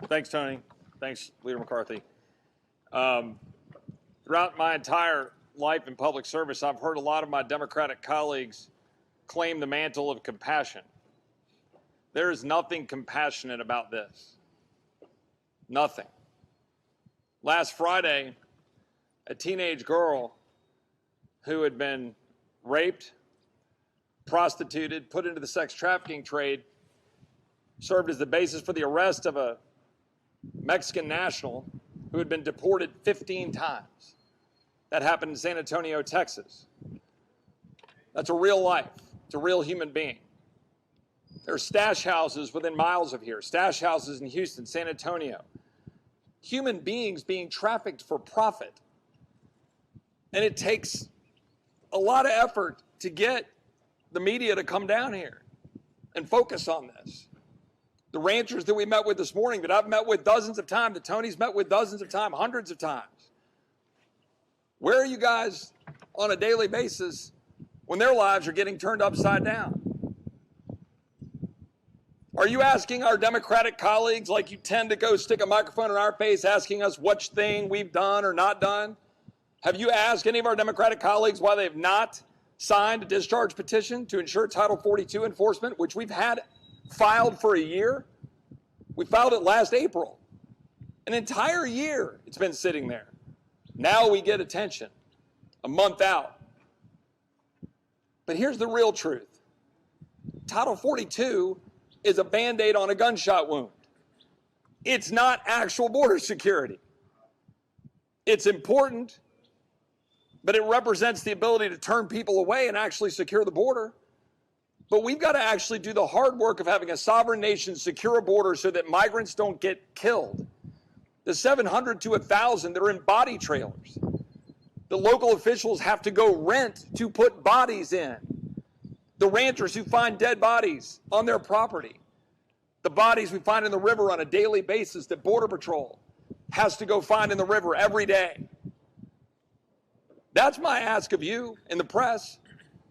Thanks, Tony. Thanks, Leader McCarthy. Throughout my entire life in public service, I've heard a lot of my Democratic colleagues claim the mantle of compassion. There is nothing compassionate about this. Nothing. Last Friday, a teenage girl who had been raped, prostituted, put into the sex trafficking trade, served as the basis for the arrest of a Mexican national who had been deported 15 times. That happened in San Antonio, Texas. That's a real life. It's a real human being. There are stash houses within miles of here, stash houses in Houston, San Antonio. Human beings being trafficked for profit. And it takes a lot of effort to get the media to come down here and focus on this. The ranchers that we met with this morning, that I've met with dozens of times, that Tony's met with dozens of times, hundreds of times. Where are you guys on a daily basis when their lives are getting turned upside down? Are you asking our Democratic colleagues, like you tend to go stick a microphone in our face, asking us which thing we've done or not done? Have you asked any of our Democratic colleagues why they've not signed a discharge petition to ensure Title 42 enforcement, which we've had filed for a year? We filed it last April. An entire year it's been sitting there. Now we get attention, a month out. But here's the real truth. Title 42 is a Band-Aid on a gunshot wound. It's not actual border security. It's important, but it represents the ability to turn people away and actually secure the border. But we've got to actually do the hard work of having a sovereign nation secure a border so that migrants don't get killed. The 700 to 1,000 that are in body trailers. The local officials have to go rent to put bodies in. The ranchers who find dead bodies on their property. The bodies we find in the river on a daily basis that Border Patrol has to go find in the river every day. That's my ask of you in the press.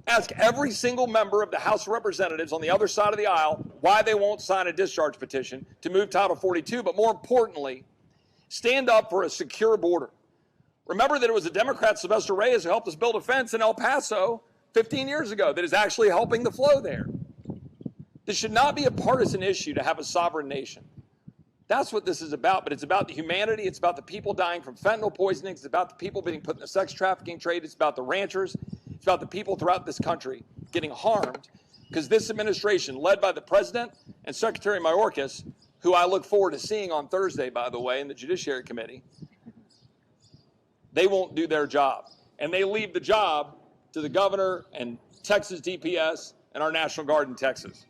Ask every single member of the House of Representatives on the other side of the aisle why they won't sign a discharge petition to move Title 42, but more importantly, stand up for a secure border. Remember that it was a Democrat, Sylvester Reyes, who helped us build a fence in El Paso 15 years ago that is actually helping the flow there. This should not be a partisan issue to have a sovereign nation. That's what this is about, but it's about the humanity. It's about the people dying from fentanyl poisoning. It's about the people being put in the sex trafficking trade. It's about the ranchers. It's about the people throughout this country getting harmed because this administration, led by the President and Secretary Mayorkas, who I look forward to seeing on Thursday, by the way, in the Judiciary Committee, they won't do their job. And they leave the job to the governor and Texas DPS and our National Guard in Texas.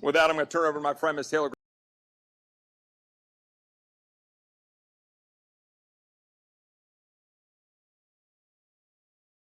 With that, I'm going to turn over to my friend, Ms. Taylor.